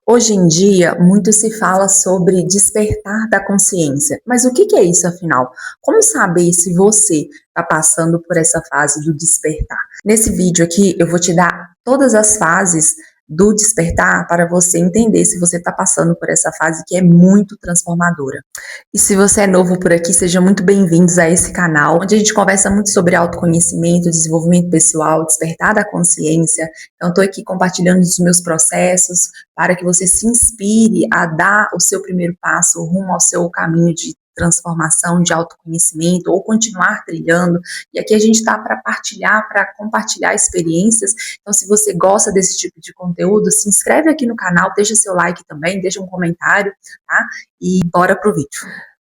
Hoje em dia, muito se fala sobre despertar da consciência. Mas o que que é isso, afinal? Como saber se você está passando por essa fase do despertar? Nesse vídeo aqui, eu vou te dar todas as fases do despertar para você entender se você está passando por essa fase que é muito transformadora. E se você é novo por aqui, sejam muito bem-vindos a esse canal, onde a gente conversa muito sobre autoconhecimento, desenvolvimento pessoal, despertar da consciência. Então, estou aqui compartilhando os meus processos para que você se inspire a dar o seu primeiro passo rumo ao seu caminho de transformação, de autoconhecimento, ou continuar trilhando. E aqui a gente está para compartilhar experiências. Então, se você gosta desse tipo de conteúdo, se inscreve aqui no canal, deixa seu like também, deixa um comentário, tá? E bora pro vídeo.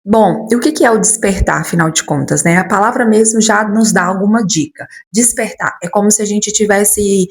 Bom, e o que é o despertar, afinal de contas, né? A palavra mesmo já nos dá alguma dica. Despertar é como se a gente tivesse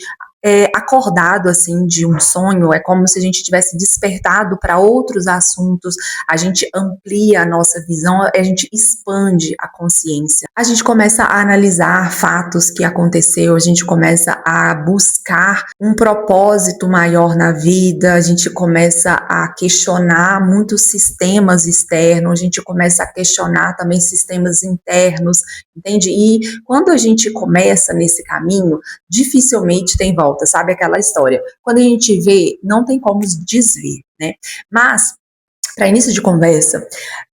acordado assim de um sonho, é como se a gente tivesse despertado para outros assuntos, a gente amplia a nossa visão, a gente expande a consciência. A gente começa a analisar fatos que aconteceu, a gente começa a buscar um propósito maior na vida, a gente começa a questionar muitos sistemas externos, a gente começa a questionar também sistemas internos, entende? E quando a gente começa nesse caminho, dificilmente tem volta, sabe aquela história? Quando a gente vê, não tem como desver, né? Mas, para início de conversa,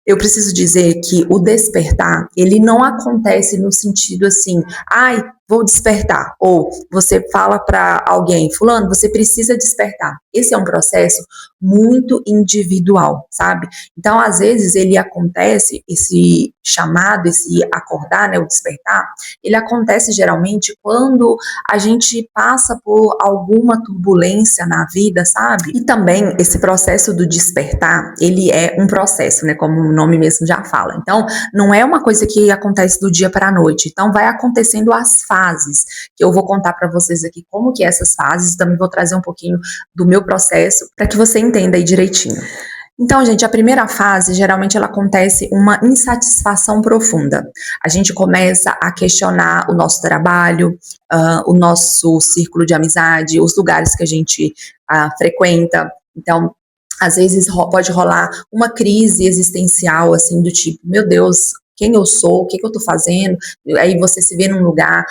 eu preciso dizer que o despertar, ele não acontece no sentido assim, ai, vou despertar, ou você fala para alguém, fulano, você precisa despertar. Esse é um processo muito individual, sabe? Então, às vezes, ele acontece, esse chamado, esse acordar, né, o despertar, ele acontece geralmente quando a gente passa por alguma turbulência na vida, sabe? E também, esse processo do despertar, ele é um processo, né, como o nome mesmo já fala. Então, não é uma coisa que acontece do dia para a noite. Então, vai acontecendo as fases, que eu vou contar para vocês aqui como que é essas fases, também vou trazer um pouquinho do meu processo para que você entenda aí direitinho. Então, gente, a primeira fase, geralmente ela acontece uma insatisfação profunda. A gente começa a questionar o nosso trabalho, o nosso círculo de amizade, os lugares que a gente frequenta. Então, às vezes pode rolar uma crise existencial, assim, do tipo, meu Deus, quem eu sou, o que eu tô fazendo, aí você se vê num lugar,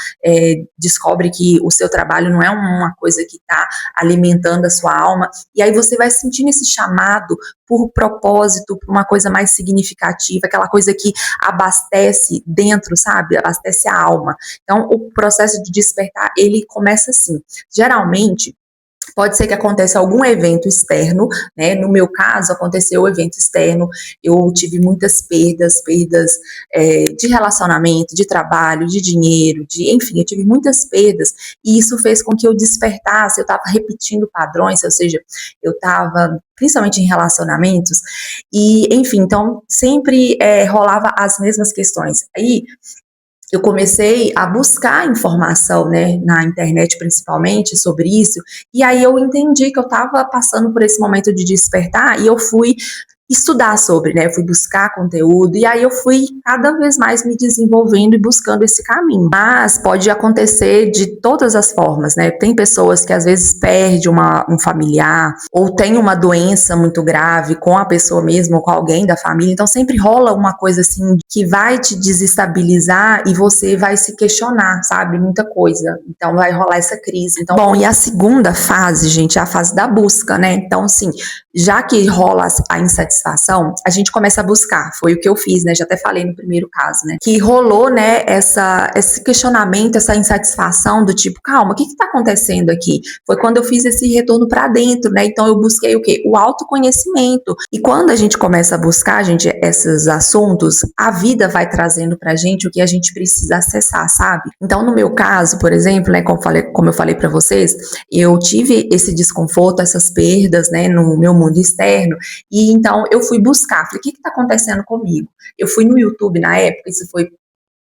descobre que o seu trabalho não é uma coisa que está alimentando a sua alma, e aí você vai sentindo esse chamado por propósito, por uma coisa mais significativa, aquela coisa que abastece dentro, sabe, abastece a alma. Então, o processo de despertar, ele começa assim, geralmente, pode ser que aconteça algum evento externo, né? No meu caso, aconteceu o evento externo, eu tive muitas perdas de relacionamento, de trabalho, de dinheiro, enfim, eu tive muitas perdas, e isso fez com que eu despertasse, eu estava repetindo padrões, ou seja, eu estava, principalmente em relacionamentos, e, enfim, então, sempre rolava as mesmas questões. Aí, eu comecei a buscar informação, né, na internet principalmente sobre isso, e aí eu entendi que eu estava passando por esse momento de despertar e eu fui estudar sobre, né, eu fui buscar conteúdo e aí eu fui cada vez mais me desenvolvendo e buscando esse caminho. Mas pode acontecer de todas as formas, né? Tem pessoas que às vezes perdem um familiar ou tem uma doença muito grave com a pessoa mesmo ou com alguém da família, então sempre rola uma coisa assim que vai te desestabilizar e você vai se questionar, sabe? Muita coisa. Então vai rolar essa crise. Então, bom, e a segunda fase, gente, é a fase da busca, né? Então, assim, já que rola a insatisfação, a gente começa a buscar. Foi o que eu fiz, né? Já até falei no primeiro caso, né? Que rolou, né, esse questionamento, essa insatisfação do tipo, calma, o que tá acontecendo aqui? Foi quando eu fiz esse retorno para dentro, né? Então eu busquei o quê? O autoconhecimento. E quando a gente começa a buscar, gente, esses assuntos, a vida vai trazendo pra gente o que a gente precisa acessar, sabe? Então, no meu caso, por exemplo, né, como eu falei para vocês, eu tive esse desconforto, essas perdas, né, no meu mundo externo, e então eu fui buscar, falei, o que está acontecendo comigo? Eu fui no YouTube na época, isso foi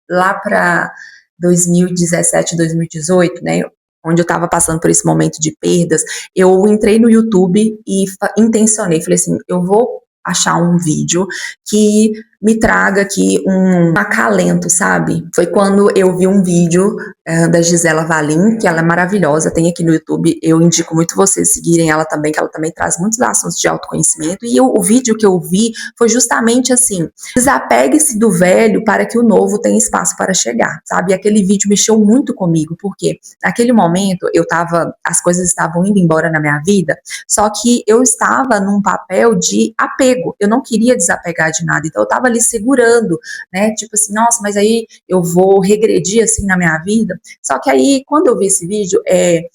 lá para 2017, 2018, né, onde eu estava passando por esse momento de perdas, eu entrei no YouTube e intencionei, falei assim, eu vou achar um vídeo que me traga aqui um acalento, sabe? Foi quando eu vi um vídeo da Gisela Valim, que ela é maravilhosa, tem aqui no YouTube, eu indico muito vocês seguirem ela também, que ela também traz muitos assuntos de autoconhecimento, e o vídeo que eu vi foi justamente assim, desapegue-se do velho para que o novo tenha espaço para chegar, sabe? E aquele vídeo mexeu muito comigo, porque naquele momento as coisas estavam indo embora na minha vida, só que eu estava num papel de apego, eu não queria desapegar de nada, então eu estava ali segurando, né? Tipo assim, nossa, mas aí eu vou regredir assim na minha vida. Só que aí, quando eu vi esse vídeo, e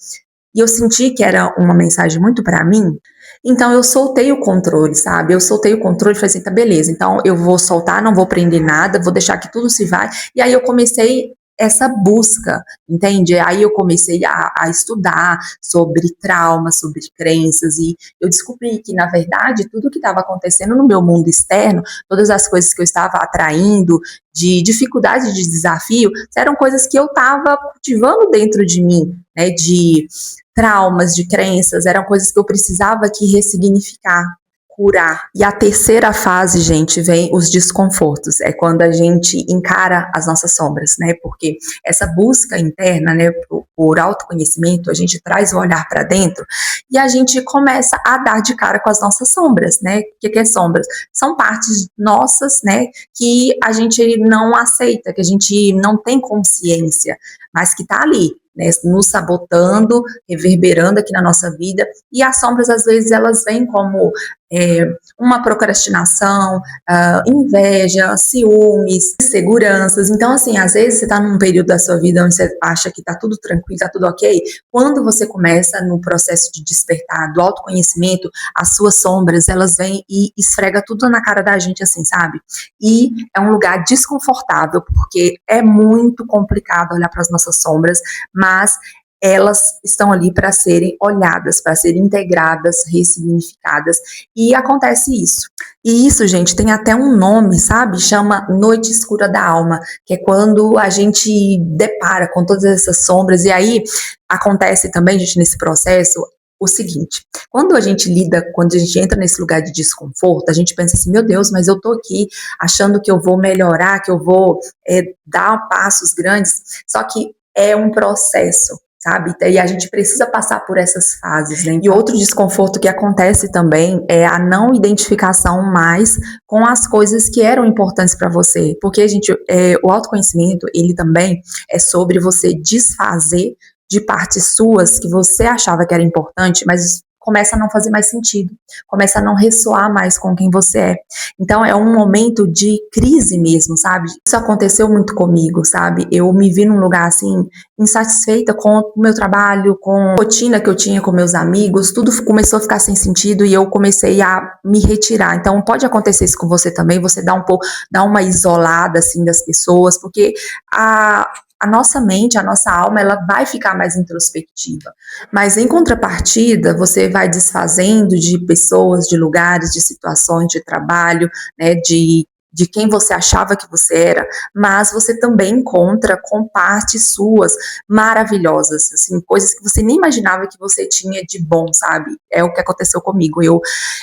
eu senti que era uma mensagem muito para mim, então eu soltei o controle, sabe? Eu soltei o controle e falei assim, tá, beleza, então eu vou soltar, não vou prender nada, vou deixar que tudo se vai. E aí eu comecei essa busca, entende? Aí eu comecei a estudar sobre traumas, sobre crenças, e eu descobri que, na verdade, tudo que estava acontecendo no meu mundo externo, todas as coisas que eu estava atraindo, de dificuldade, de desafio, eram coisas que eu estava cultivando dentro de mim, né? De traumas, de crenças, eram coisas que eu precisava aqui ressignificar, curar. E a terceira fase, gente, vem os desconfortos. É quando a gente encara as nossas sombras, né? Porque essa busca interna, né, por autoconhecimento, a gente traz o olhar para dentro e a gente começa a dar de cara com as nossas sombras, né? O que é sombras? São partes nossas, né, que a gente não aceita, que a gente não tem consciência, mas que tá ali, né, nos sabotando, reverberando aqui na nossa vida, e as sombras, às vezes, elas vêm como uma procrastinação, inveja, ciúmes, inseguranças. Então, assim, às vezes você está num período da sua vida onde você acha que está tudo tranquilo, está tudo ok. Quando você começa no processo de despertar, do autoconhecimento, as suas sombras, elas vêm e esfrega tudo na cara da gente, assim, sabe? E é um lugar desconfortável, porque é muito complicado olhar para as nossas sombras, mas elas estão ali para serem olhadas, para serem integradas, ressignificadas, e acontece isso. E isso, gente, tem até um nome, sabe? Chama Noite Escura da Alma, que é quando a gente depara com todas essas sombras, e aí acontece também, gente, nesse processo, o seguinte, quando a gente entra nesse lugar de desconforto, a gente pensa assim, meu Deus, mas eu tô aqui achando que eu vou melhorar, que eu vou dar passos grandes, só que é um processo, sabe? E a gente precisa passar por essas fases, né? E outro desconforto que acontece também é a não identificação mais com as coisas que eram importantes para você, porque o autoconhecimento, ele também é sobre você desfazer de partes suas que você achava que era importante, mas começa a não fazer mais sentido, começa a não ressoar mais com quem você é. Então é um momento de crise mesmo, sabe? Isso aconteceu muito comigo, sabe? Eu me vi num lugar assim, insatisfeita com o meu trabalho, com a rotina que eu tinha com meus amigos, tudo começou a ficar sem sentido e eu comecei a me retirar. Então pode acontecer isso com você também, você dá uma isolada assim das pessoas, porque a nossa mente, a nossa alma, ela vai ficar mais introspectiva. Mas em contrapartida, você vai desfazendo de pessoas, de lugares, de situações, de trabalho, né, de quem você achava que você era, mas você também encontra com partes suas maravilhosas, assim, coisas que você nem imaginava que você tinha de bom, sabe? É o que aconteceu comigo.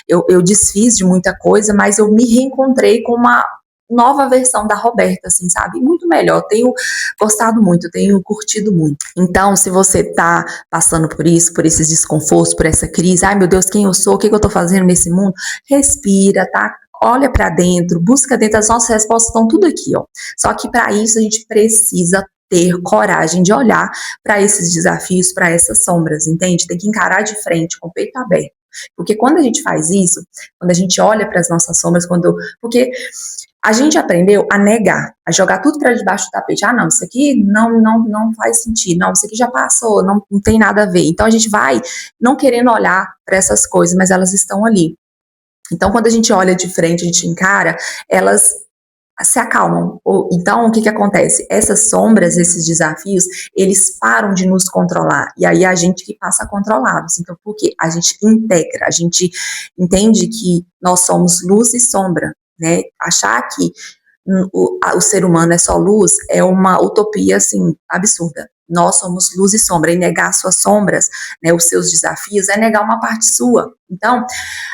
Eu desfiz de muita coisa, mas eu me reencontrei com uma nova versão da Roberta, assim, sabe? Muito melhor. Tenho gostado muito, tenho curtido muito. Então, se você tá passando por isso, por esses desconfortos, por essa crise, ai meu Deus, quem eu sou, o que eu tô fazendo nesse mundo? Respira, tá? Olha para dentro, busca dentro, as nossas respostas estão tudo aqui, ó. Só que para isso a gente precisa ter coragem de olhar para esses desafios, para essas sombras, entende? Tem que encarar de frente, com o peito aberto. Porque quando a gente faz isso, quando a gente olha para as nossas sombras, porque a gente aprendeu a negar, a jogar tudo para debaixo do tapete. Ah, não, isso aqui não faz sentido. Não, isso aqui já passou, não tem nada a ver. Então a gente vai não querendo olhar para essas coisas, mas elas estão ali. Então quando a gente olha de frente, a gente encara, elas se acalmam. Então, o que acontece? Essas sombras, esses desafios, eles param de nos controlar. E aí a gente que passa a controlá-los. Então, por quê? A gente integra, a gente entende que nós somos luz e sombra, né? Achar que o ser humano é só luz é uma utopia, assim, absurda. nós somos luz e sombra, e negar suas sombras, né, os seus desafios, é negar uma parte sua. Então,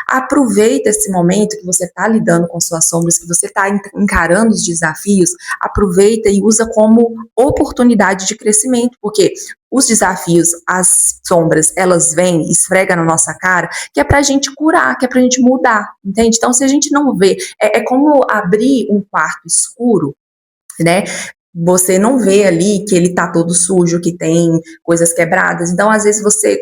aproveita esse momento que você está lidando com suas sombras, que você está encarando os desafios, aproveita e usa como oportunidade de crescimento, porque os desafios, as sombras, elas vêm, esfrega na nossa cara, que é pra gente curar, que é pra gente mudar, entende? Então, se a gente não vê, é como abrir um quarto escuro, né? Você não vê ali que ele tá todo sujo, que tem coisas quebradas. Então, às vezes, você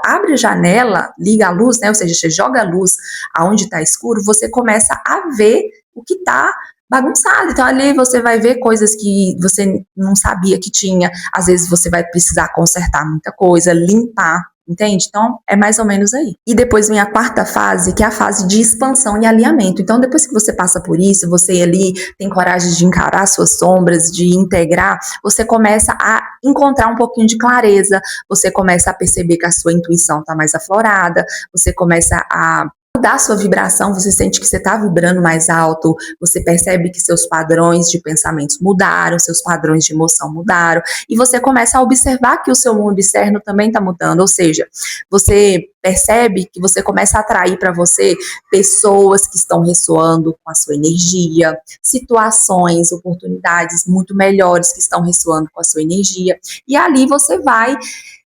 abre a janela, liga a luz, né? Ou seja, você joga a luz aonde tá escuro, você começa a ver o que tá bagunçado. Então, ali você vai ver coisas que você não sabia que tinha. Às vezes, você vai precisar consertar muita coisa, limpar. Entende? Então, é mais ou menos aí. E depois vem a quarta fase, que é a fase de expansão e alinhamento. Então, depois que você passa por isso, você ali tem coragem de encarar suas sombras, de integrar, você começa a encontrar um pouquinho de clareza, você começa a perceber que a sua intuição está mais aflorada, você começa a mudar a sua vibração, você sente que você está vibrando mais alto, você percebe que seus padrões de pensamentos mudaram, seus padrões de emoção mudaram, e você começa a observar que o seu mundo externo também está mudando, ou seja, você percebe que você começa a atrair para você pessoas que estão ressoando com a sua energia, situações, oportunidades muito melhores que estão ressoando com a sua energia, e ali você vai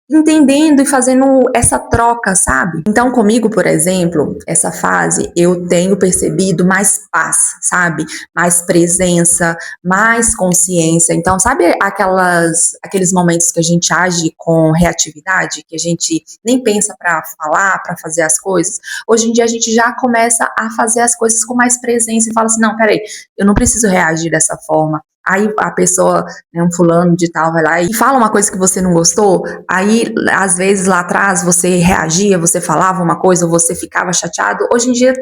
entendendo e fazendo essa troca, sabe? Então, comigo, por exemplo, essa fase, eu tenho percebido mais paz, sabe? Mais presença, mais consciência. Então, sabe aqueles momentos que a gente age com reatividade, que a gente nem pensa para falar, para fazer as coisas? Hoje em dia, a gente já começa a fazer as coisas com mais presença e fala assim, não, peraí, eu não preciso reagir dessa forma. Aí a pessoa, né, um fulano de tal vai lá e fala uma coisa que você não gostou, aí às vezes lá atrás você reagia, você falava uma coisa ou você ficava chateado. Hoje em dia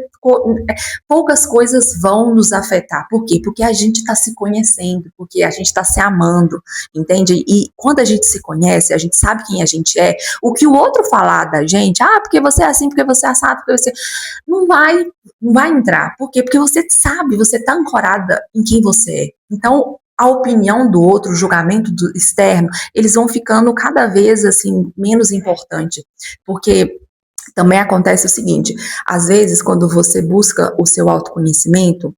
poucas coisas vão nos afetar. Por quê? Porque a gente está se conhecendo, porque a gente está se amando, entende? E quando a gente se conhece, a gente sabe quem a gente é, o que o outro falar da gente, porque você é assim, porque você é assado, porque você... Não vai entrar. Por quê? Porque você sabe, você está ancorada em quem você é. Então, a opinião do outro, o julgamento do externo, eles vão ficando cada vez assim menos importante, porque também acontece o seguinte, às vezes quando você busca o seu autoconhecimento,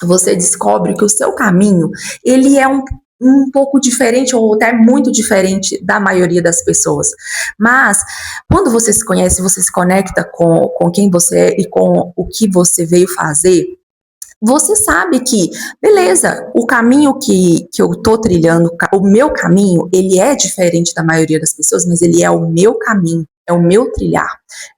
você descobre que o seu caminho, ele é um pouco diferente ou até muito diferente da maioria das pessoas. Mas, quando você se conhece, você se conecta com quem você é e com o que você veio fazer, você sabe que, beleza, o caminho que eu tô trilhando, o meu caminho, ele é diferente da maioria das pessoas, mas ele é o meu caminho, é o meu trilhar,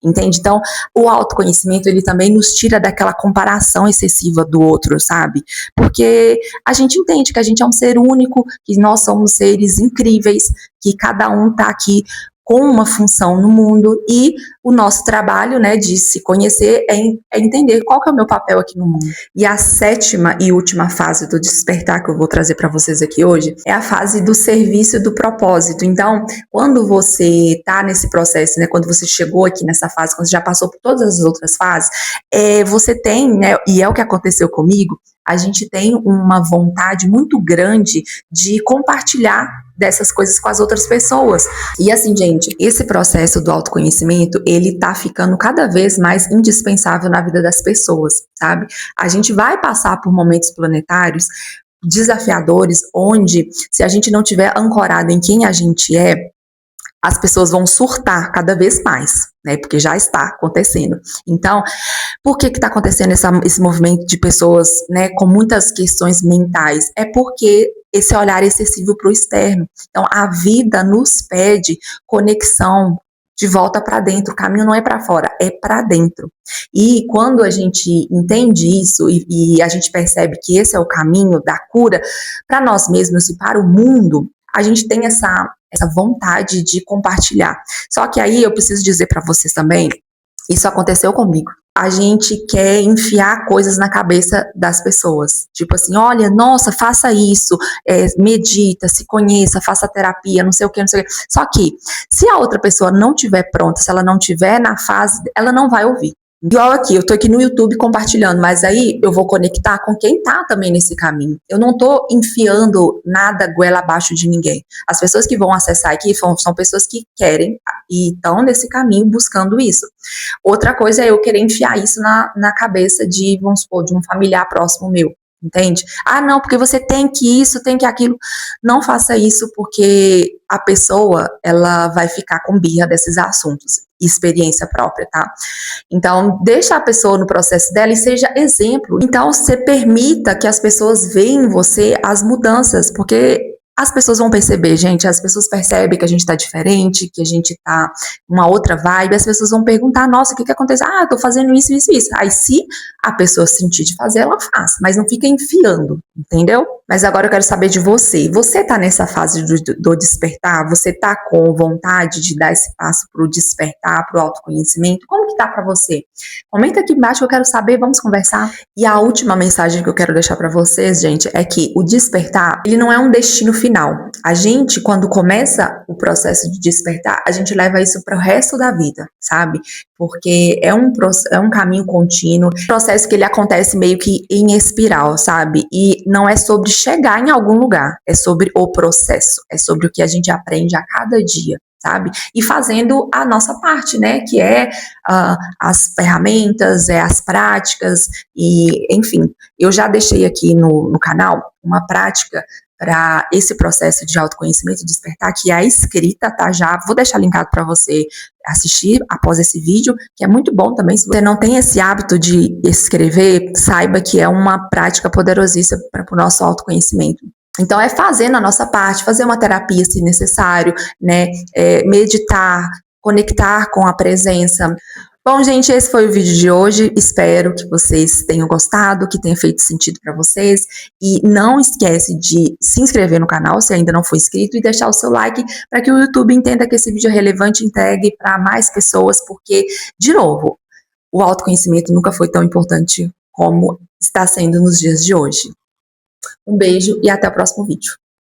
entende? Então, o autoconhecimento, ele também nos tira daquela comparação excessiva do outro, sabe? Porque a gente entende que a gente é um ser único, que nós somos seres incríveis, que cada um tá aqui com uma função no mundo, e o nosso trabalho, né, de se conhecer é entender qual que é o meu papel aqui no mundo. E a sétima e última fase do despertar que eu vou trazer para vocês aqui hoje é a fase do serviço do propósito. Então, quando você tá nesse processo, né, quando você chegou aqui nessa fase, quando você já passou por todas as outras fases, você tem, né, e é o que aconteceu comigo, a gente tem uma vontade muito grande de compartilhar dessas coisas com as outras pessoas. E assim, gente, esse processo do autoconhecimento, ele tá ficando cada vez mais indispensável na vida das pessoas, sabe? A gente vai passar por momentos planetários desafiadores, onde, se a gente não tiver ancorado em quem a gente é, as pessoas vão surtar cada vez mais, né? Porque já está acontecendo. Então, por que está acontecendo esse movimento de pessoas, né, com muitas questões mentais? É porque esse olhar excessivo para o externo. Então, a vida nos pede conexão de volta para dentro. O caminho não é para fora, é para dentro. E quando a gente entende isso e a gente percebe que esse é o caminho da cura para nós mesmos e para o mundo, a gente tem essa vontade de compartilhar. Só que aí eu preciso dizer para vocês também, isso aconteceu comigo. A gente quer enfiar coisas na cabeça das pessoas. Tipo assim, olha, nossa, faça isso, medita, se conheça, faça terapia, não sei o que, não sei o que. Só que, se a outra pessoa não estiver pronta, se ela não estiver na fase, ela não vai ouvir. Igual aqui, eu tô aqui no YouTube compartilhando, mas aí eu vou conectar com quem tá também nesse caminho. Eu não tô enfiando nada goela abaixo de ninguém. As pessoas que vão acessar aqui são pessoas que querem e estão nesse caminho buscando isso. Outra coisa é eu querer enfiar isso na cabeça de, vamos supor, de um familiar próximo meu. Entende? Ah, não, porque você tem que isso, tem que aquilo. Não faça isso, porque a pessoa, ela vai ficar com birra desses assuntos. Experiência própria, tá? Então, deixa a pessoa no processo dela e seja exemplo. Então, você permita que as pessoas vejam em você as mudanças, porque as pessoas vão perceber, gente, as pessoas percebem que a gente tá diferente, que a gente tá uma outra vibe, as pessoas vão perguntar, nossa, o que que aconteceu? Ah, eu tô fazendo isso, isso, isso. Aí, se a pessoa sentir de fazer, ela faz, mas não fica enfiando, entendeu? Mas agora eu quero saber de você. Você tá nessa fase do despertar? Você tá com vontade de dar esse passo pro despertar, pro autoconhecimento? Como que tá pra você? Comenta aqui embaixo que eu quero saber, vamos conversar. E a última mensagem que eu quero deixar pra vocês, gente, é que o despertar, ele não é um destino final. A gente, quando começa o processo de despertar, a gente leva isso pro resto da vida, sabe? Porque é um caminho contínuo, processo que ele acontece meio que em espiral, sabe? E não é sobre chegar em algum lugar, é sobre o processo, é sobre o que a gente aprende a cada dia, sabe? E fazendo a nossa parte, né? Que é as ferramentas, as práticas, e enfim, eu já deixei aqui no canal uma prática para esse processo de autoconhecimento e despertar, que é a escrita, tá? Já vou deixar linkado para você assistir após esse vídeo, que é muito bom também. Se você não tem esse hábito de escrever, saiba que é uma prática poderosíssima para o nosso autoconhecimento. Então, é fazendo a nossa parte, fazer uma terapia se necessário, né? Meditar, conectar com a presença. Bom, gente, esse foi o vídeo de hoje. Espero que vocês tenham gostado, que tenha feito sentido para vocês. E não esquece de se inscrever no canal, se ainda não for inscrito, e deixar o seu like para que o YouTube entenda que esse vídeo é relevante e entregue para mais pessoas, porque, de novo, o autoconhecimento nunca foi tão importante como está sendo nos dias de hoje. Um beijo e até o próximo vídeo.